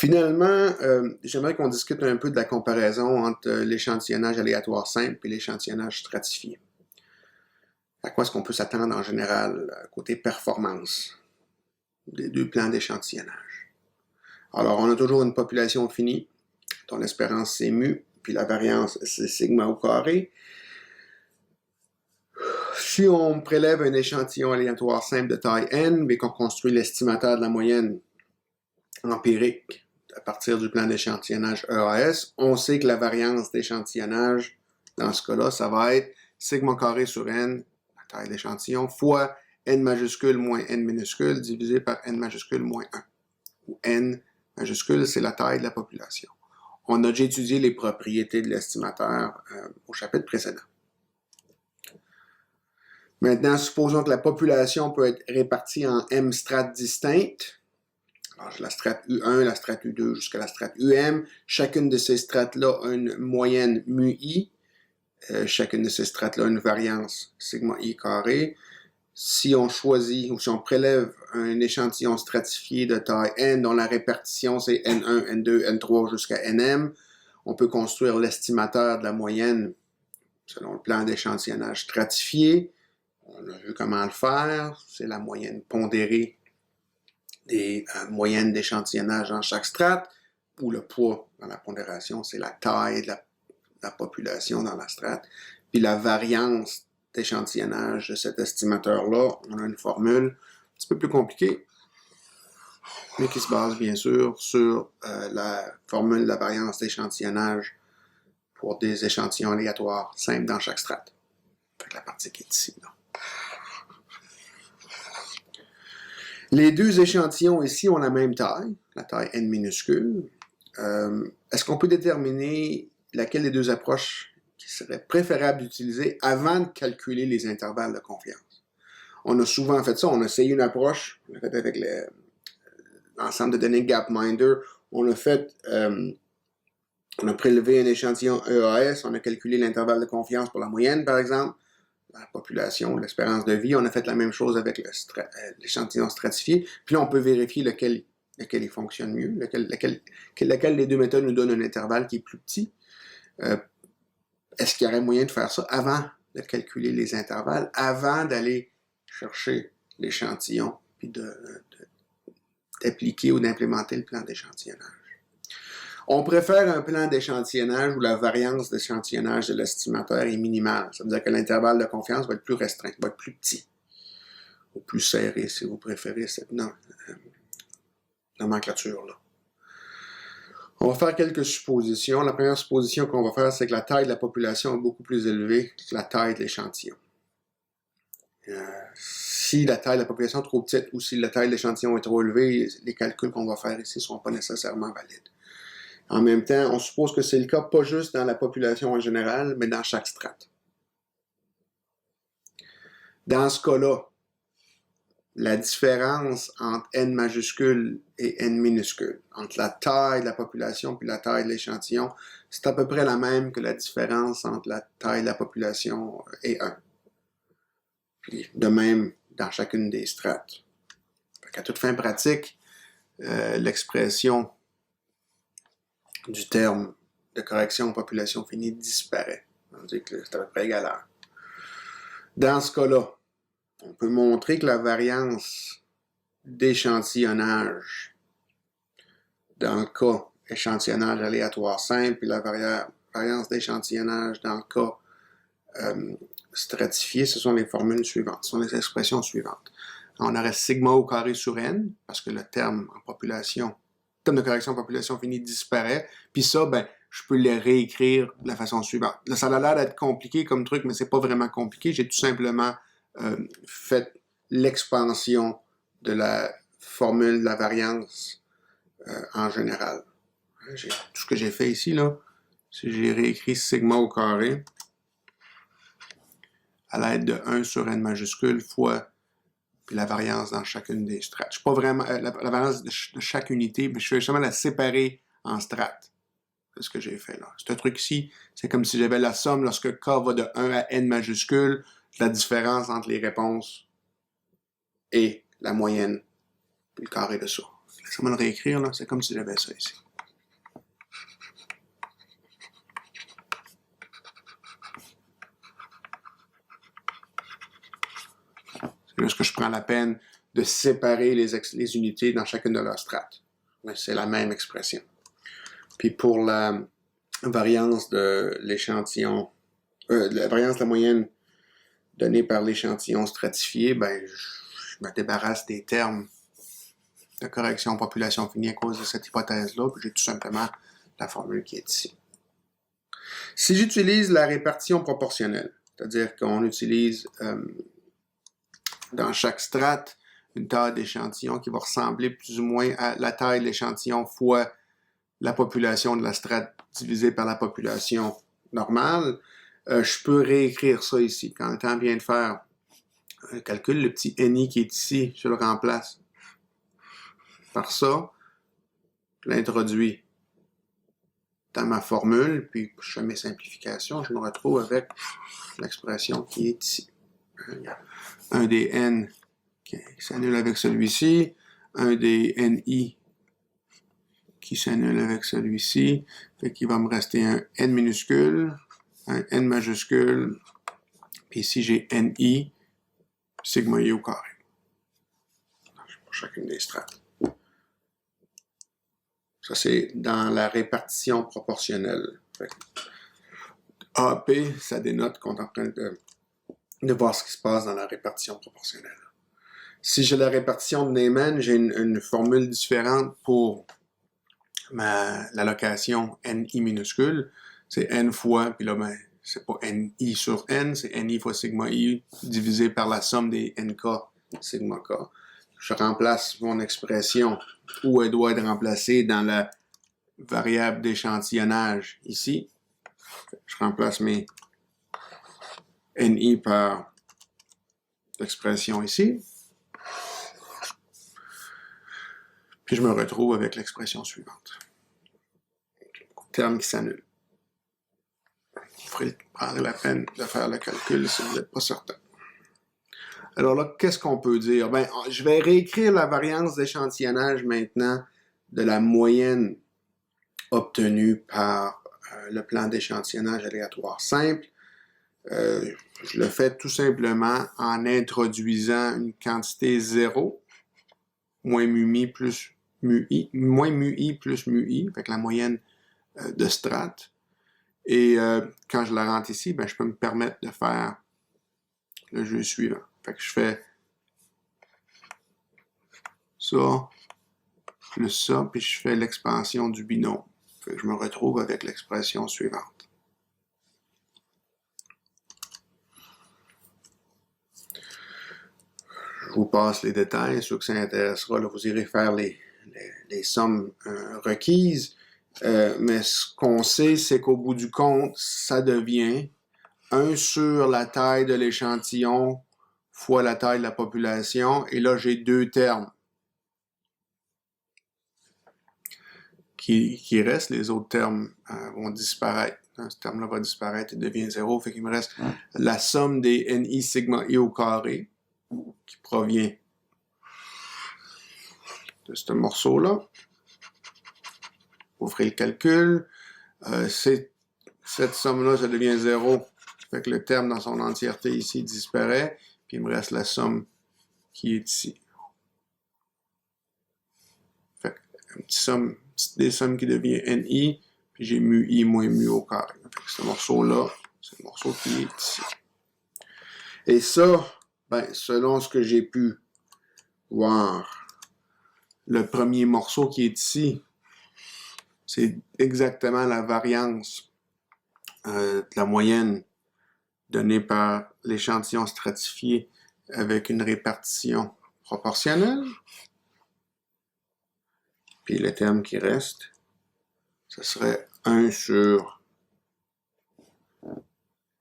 Finalement, j'aimerais qu'on discute un peu de la comparaison entre l'échantillonnage aléatoire simple et l'échantillonnage stratifié. À quoi est-ce qu'on peut s'attendre en général côté performance des deux plans d'échantillonnage? Alors, on a toujours une population finie, dont l'espérance c'est mu, puis la variance c'est sigma au carré. Si on prélève un échantillon aléatoire simple de taille n, mais qu'on construit l'estimateur de la moyenne empirique à partir du plan d'échantillonnage EAS, on sait que la variance d'échantillonnage, dans ce cas-là, ça va être sigma carré sur n, la taille d'échantillon, fois n majuscule moins n minuscule divisé par n majuscule moins 1. Où n majuscule, c'est la taille de la population. On a déjà étudié les propriétés de l'estimateur au chapitre précédent. Maintenant, supposons que la population peut être répartie en m strates distinctes. Alors, j'ai la strate U1, la strate U2 jusqu'à la strate UM. Chacune de ces strates-là a une moyenne mu i. Chacune de ces strates-là a une variance sigma i carré. Si on choisit ou si on prélève un échantillon stratifié de taille n dont la répartition c'est n1, n2, n3 jusqu'à nm, on peut construire l'estimateur de la moyenne selon le plan d'échantillonnage stratifié. On a vu comment le faire. C'est la moyenne pondérée des moyennes d'échantillonnage dans chaque strate, ou le poids dans la pondération, c'est la taille de la population dans la strate. Puis la variance d'échantillonnage de cet estimateur-là, on a une formule un petit peu plus compliquée, mais qui se base bien sûr sur la formule de la variance d'échantillonnage pour des échantillons aléatoires simples dans chaque strate. Fait la partie qui est ici, là. Les deux échantillons ici ont la même taille, la taille n minuscule. Est-ce qu'on peut déterminer laquelle des deux approches qui serait préférable d'utiliser avant de calculer les intervalles de confiance? On a souvent fait ça, on a essayé une approche, on l'a fait avec l'ensemble de données Gapminder, on a prélevé un échantillon EAS, on a calculé l'intervalle de confiance pour la moyenne par exemple, la population, l'espérance de vie. On a fait la même chose avec l'échantillon stratifié. Puis là, on peut vérifier lequel il fonctionne mieux, lequel des deux méthodes nous donne un intervalle qui est plus petit. Est-ce qu'il y aurait moyen de faire ça avant de calculer les intervalles, avant d'aller chercher l'échantillon, puis d'appliquer ou d'implémenter le plan d'échantillonnage? On préfère un plan d'échantillonnage où la variance d'échantillonnage de l'estimateur est minimale. Ça veut dire que l'intervalle de confiance va être plus restreint, va être plus petit, ou plus serré, si vous préférez cette nomenclature-là. On va faire quelques suppositions. La première supposition qu'on va faire, c'est que la taille de la population est beaucoup plus élevée que la taille de l'échantillon. Si la taille de la population est trop petite ou si la taille de l'échantillon est trop élevée, les calculs qu'on va faire ici ne seront pas nécessairement valides. En même temps, on suppose que c'est le cas pas juste dans la population en général, mais dans chaque strate. Dans ce cas-là, la différence entre n majuscule et n minuscule, entre la taille de la population et la taille de l'échantillon, c'est à peu près la même que la différence entre la taille de la population et 1. Puis de même dans chacune des strates. À toute fin pratique, l'expression du terme de correction population finie disparaît. On dit que c'est à peu près égal à 1. Dans ce cas-là, on peut montrer que la variance d'échantillonnage dans le cas échantillonnage aléatoire simple et la variance d'échantillonnage dans le cas stratifié, ce sont les formules suivantes, ce sont les expressions suivantes. On aurait sigma au carré sur n, parce que le terme en population, le terme de correction population finie disparaît, puis ça, ben, je peux les réécrire de la façon suivante. Là, ça a l'air d'être compliqué comme truc, mais c'est pas vraiment compliqué. J'ai tout simplement fait l'expansion de la formule de la variance en général. Tout ce que j'ai fait ici, là, c'est que j'ai réécrit sigma au carré à l'aide de 1 sur n majuscule fois puis la variance dans chacune des strates. Je ne suis pas vraiment la variance de chaque unité, mais je vais justement la séparer en strates. C'est ce que j'ai fait là. Ce truc-ci, c'est comme si j'avais la somme lorsque k va de 1 à n majuscule, la différence entre les réponses et la moyenne, puis le carré de ça. Ça va le réécrire, là. C'est comme si j'avais ça ici. C'est juste que je prends la peine de séparer les unités dans chacune de leurs strates. Mais c'est la même expression. Puis pour la variance de l'échantillon, la variance de la moyenne donnée par l'échantillon stratifié, ben, je me débarrasse des termes de correction population finie à cause de cette hypothèse-là, puis j'ai tout simplement la formule qui est ici. Si j'utilise la répartition proportionnelle, c'est-à-dire qu'on utilise dans chaque strate une taille d'échantillon qui va ressembler plus ou moins à la taille de l'échantillon fois la population de la strate divisée par la population normale, je peux réécrire ça ici. Quand le temps vient de faire un calcul, le petit NI qui est ici, je le remplace par ça, je l'introduis dans ma formule, puis je fais mes simplifications, je me retrouve avec l'expression qui est ici. Un des N qui s'annule avec celui-ci, un des NI qui s'annule avec celui-ci, fait qu'il va me rester un N minuscule, un N majuscule, puis ici j'ai NI, sigma I au carré. Pour chacune des strates. Ça, c'est dans la répartition proportionnelle. AP, ça dénote qu'on est en train de voir ce qui se passe dans la répartition proportionnelle. Si j'ai la répartition de Neyman, j'ai une formule différente pour l'allocation NI minuscule. C'est N fois, puis là, ben, c'est pas NI sur N, c'est NI fois sigma I divisé par la somme des NK sigma K. Je remplace mon expression où elle doit être remplacée dans la variable d'échantillonnage ici. Je remplace mes NI par l'expression ici. Puis je me retrouve avec l'expression suivante. Terme qui s'annule. Vous prendrez la peine de faire le calcul si vous n'êtes pas certain. Alors là, qu'est-ce qu'on peut dire? Ben, je vais réécrire la variance d'échantillonnage maintenant de la moyenne obtenue par le plan d'échantillonnage aléatoire simple. Je le fais tout simplement en introduisant une quantité 0, moins mu-mi plus mu-i, moins mu-i plus mu-i, fait que la moyenne de strate. Et quand je la rentre ici, ben, je peux me permettre de faire le jeu suivant. Fait que je fais ça, plus ça, puis je fais l'expansion du binôme. Fait que je me retrouve avec l'expression suivante. Je vous passe les détails, ceux que ça intéressera, là, vous irez faire les sommes requises. Mais ce qu'on sait, c'est qu'au bout du compte, ça devient 1 sur la taille de l'échantillon fois la taille de la population. Et là, j'ai deux termes qui restent. Les autres termes vont disparaître. Ce terme-là va disparaître et devient 0. Fait qu'il me reste la somme des NI sigma I au carré qui provient de ce morceau-là. Vous ferez le calcul. Cette somme-là, ça devient 0. Fait que le terme dans son entièreté ici disparaît. Puis il me reste la somme qui est ici. Fait que des sommes qui devient NI. Puis j'ai mu I moins mu au carré. Fait que ce morceau-là, c'est le morceau qui est ici. Et ça, ben, selon ce que j'ai pu voir, le premier morceau qui est ici, c'est exactement la variance de la moyenne donnée par l'échantillon stratifié avec une répartition proportionnelle. Puis le terme qui reste, ce serait 1 sur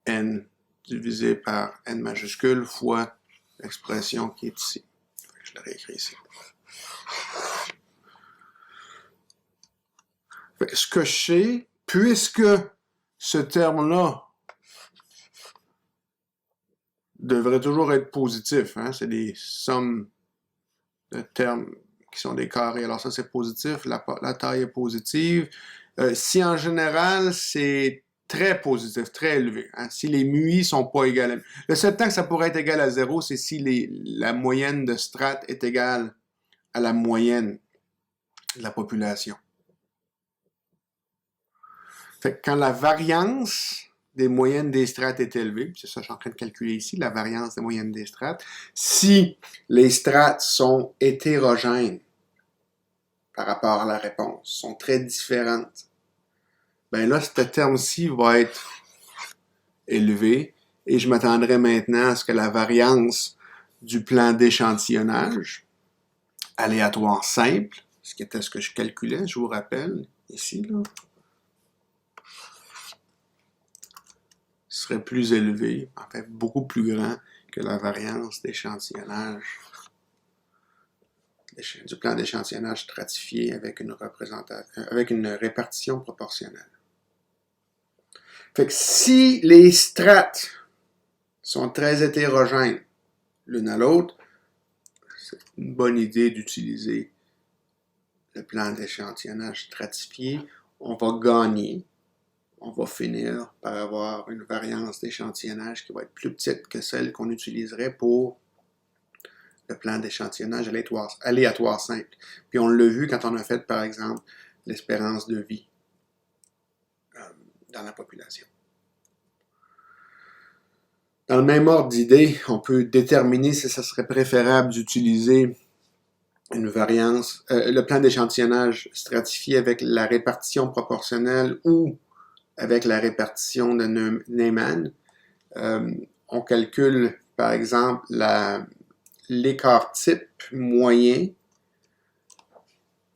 n divisé par n majuscule fois l'expression qui est ici. Je la réécris ici. Ce que je sais, puisque ce terme-là devrait toujours être positif, hein, c'est des sommes de termes qui sont des carrés. Alors ça, c'est positif, la taille est positive. Si en général, c'est très positif, très élevé, hein, si les MUI sont pas égales. Le seul temps que ça pourrait être égal à 0, c'est si la moyenne de strates est égale à la moyenne de la population. Fait que quand la variance des moyennes des strates est élevée, c'est ça que je suis en train de calculer ici, la variance des moyennes des strates, si les strates sont hétérogènes par rapport à la réponse, sont très différentes, ben là, ce terme-ci va être élevé et je m'attendrai maintenant à ce que la variance du plan d'échantillonnage aléatoire simple, ce qui était ce que je calculais, je vous rappelle, ici, là, serait plus élevé, en fait beaucoup plus grand que la variance d'échantillonnage du plan d'échantillonnage stratifié avec une répartition proportionnelle. Fait que si les strates sont très hétérogènes l'une à l'autre, c'est une bonne idée d'utiliser le plan d'échantillonnage stratifié. On va gagner. On va finir par avoir une variance d'échantillonnage qui va être plus petite que celle qu'on utiliserait pour le plan d'échantillonnage aléatoire simple. Puis on l'a vu quand on a fait, par exemple, l'espérance de vie dans la population. Dans le même ordre d'idée, on peut déterminer si ça serait préférable d'utiliser une variance, le plan d'échantillonnage stratifié avec la répartition proportionnelle ou avec la répartition de Neyman. On calcule, par exemple, l'écart type moyen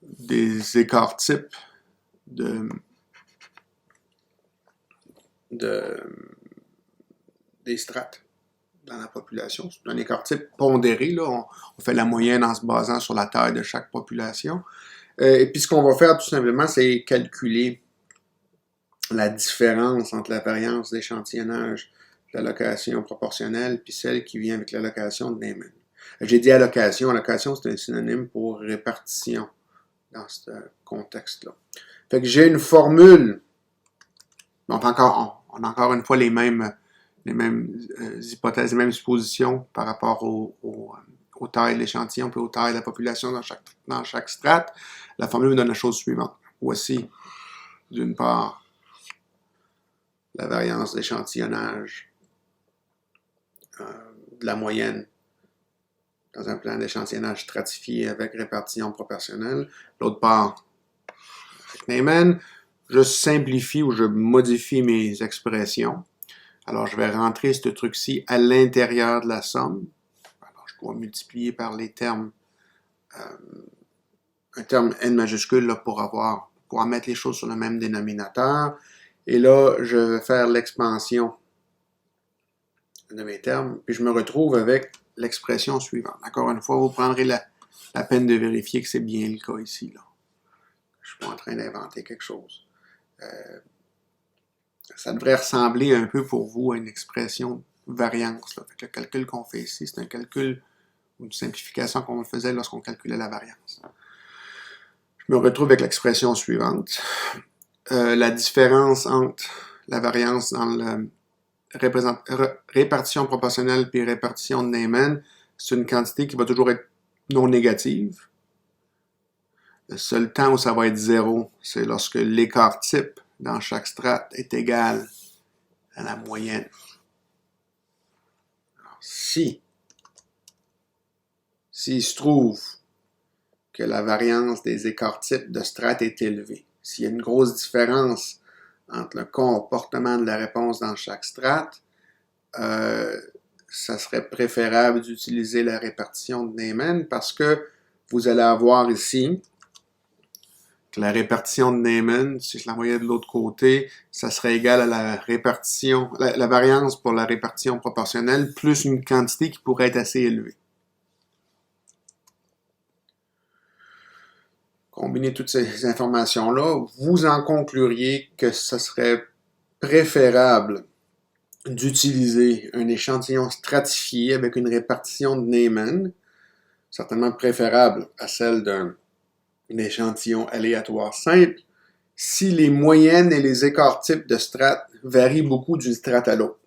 des écarts types des strates dans la population. C'est un écart type pondéré. Là. On fait la moyenne en se basant sur la taille de chaque population. Et puis ce qu'on va faire tout simplement, c'est calculer la différence entre la variance d'échantillonnage de l'allocation proportionnelle puis celle qui vient avec l'allocation de Neyman. J'ai dit allocation. Allocation, c'est un synonyme pour répartition dans ce contexte-là. Fait que j'ai une formule. Donc on a encore une fois les mêmes hypothèses, les mêmes suppositions par rapport aux tailles de l'échantillon et aux tailles de la population dans chaque strate. La formule me donne la chose suivante. Voici, d'une part, la variance d'échantillonnage de la moyenne dans un plan d'échantillonnage stratifié avec répartition proportionnelle. L'autre part, avec Neyman, je simplifie ou je modifie mes expressions. Alors, je vais rentrer ce truc-ci à l'intérieur de la somme. Alors, je pourrais multiplier par les termes, un terme n majuscule là, pour mettre les choses sur le même dénominateur. Et là, je vais faire l'expansion de mes termes, puis je me retrouve avec l'expression suivante. Encore une fois, vous prendrez la peine de vérifier que c'est bien le cas ici. Là. Je suis pas en train d'inventer quelque chose. Ça devrait ressembler un peu pour vous à une expression variance. Là. Fait que le calcul qu'on fait ici, c'est un calcul ou une simplification qu'on faisait lorsqu'on calculait la variance. Je me retrouve avec l'expression suivante. La différence entre la variance dans la répartition proportionnelle puis répartition de Neyman, c'est une quantité qui va toujours être non négative. Le seul temps où ça va être zéro, c'est lorsque l'écart type dans chaque strate est égal à la moyenne. Alors, s'il se trouve que la variance des écarts types de strate est élevée, s'il y a une grosse différence entre le comportement de la réponse dans chaque strate, ça serait préférable d'utiliser la répartition de Neyman parce que vous allez avoir ici que la répartition de Neyman, si je l'envoyais de l'autre côté, ça serait égal à la répartition, la variance pour la répartition proportionnelle plus une quantité qui pourrait être assez élevée. Combinez toutes ces informations-là, vous en concluriez que ce serait préférable d'utiliser un échantillon stratifié avec une répartition de Neyman. certainement préférable à celle d'un échantillon aléatoire simple si les moyennes et les écarts types de strates varient beaucoup d'une strate à l'autre.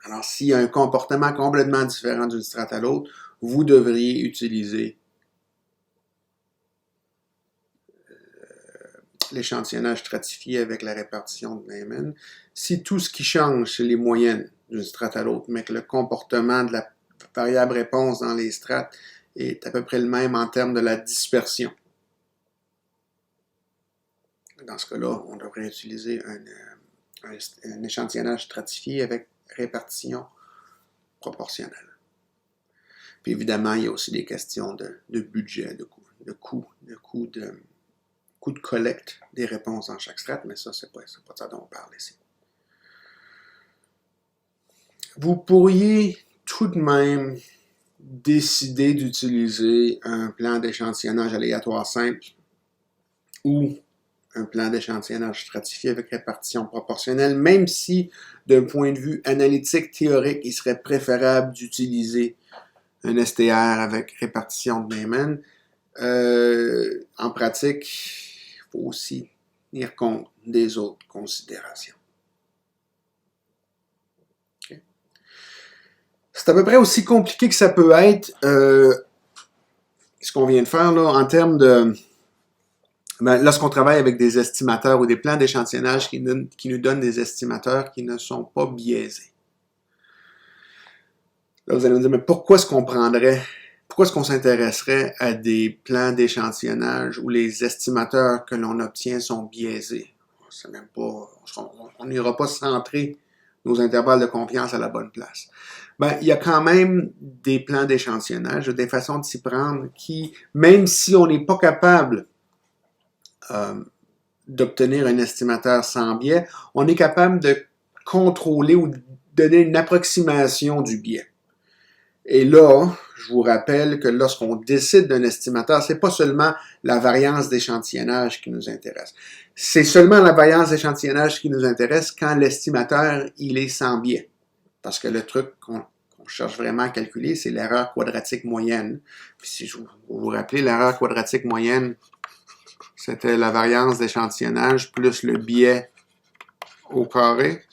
Alors, s'il y a un comportement complètement différent d'une strate à l'autre, vous devriez utiliser l'échantillonnage stratifié avec la répartition de Neyman. Si tout ce qui change, c'est les moyennes d'une strate à l'autre, mais que le comportement de la variable réponse dans les strates est à peu près le même en termes de la dispersion. Dans ce cas-là, on devrait utiliser un échantillonnage stratifié avec répartition proportionnelle. Puis évidemment, il y a aussi des questions de budget, de coût de collecte des réponses dans chaque strate, mais ça, c'est pas de ça dont on parle ici. Vous pourriez tout de même décider d'utiliser un plan d'échantillonnage aléatoire simple ou un plan d'échantillonnage stratifié avec répartition proportionnelle, même si, d'un point de vue analytique théorique, il serait préférable d'utiliser un STR avec répartition de Neyman. En pratique, il faut aussi tenir compte des autres considérations. Okay. C'est à peu près aussi compliqué que ça peut être ce qu'on vient de faire là, en termes de... lorsqu'on travaille avec des estimateurs ou des plans d'échantillonnage qui nous donnent des estimateurs qui ne sont pas biaisés. Là, vous allez me dire, mais pourquoi est-ce qu'on s'intéresserait à des plans d'échantillonnage où les estimateurs que l'on obtient sont biaisés? On n'ira pas centrer nos intervalles de confiance à la bonne place. Il y a quand même des plans d'échantillonnage, des façons de s'y prendre qui, même si on n'est pas capable d'obtenir un estimateur sans biais, on est capable de contrôler ou de donner une approximation du biais. Et là, je vous rappelle que lorsqu'on décide d'un estimateur, c'est pas seulement la variance d'échantillonnage qui nous intéresse. C'est seulement la variance d'échantillonnage qui nous intéresse quand l'estimateur, il est sans biais. Parce que le truc qu'on cherche vraiment à calculer, c'est l'erreur quadratique moyenne. Puis si vous vous rappelez, l'erreur quadratique moyenne, c'était la variance d'échantillonnage plus le biais au carré.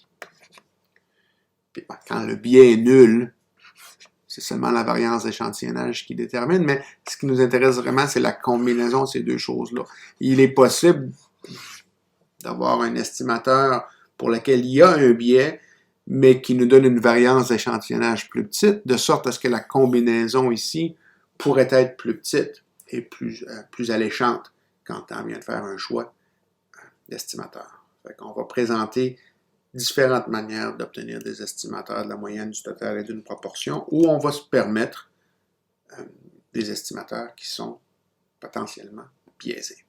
Puis quand le biais est nul, c'est seulement la variance d'échantillonnage qui détermine, mais ce qui nous intéresse vraiment, c'est la combinaison de ces deux choses-là. Il est possible d'avoir un estimateur pour lequel il y a un biais, mais qui nous donne une variance d'échantillonnage plus petite, de sorte à ce que la combinaison ici pourrait être plus petite et plus alléchante quand on vient de faire un choix d'estimateur. Fait qu'on va présenter différentes manières d'obtenir des estimateurs de la moyenne, du total et d'une proportion, où on va se permettre des estimateurs qui sont potentiellement biaisés.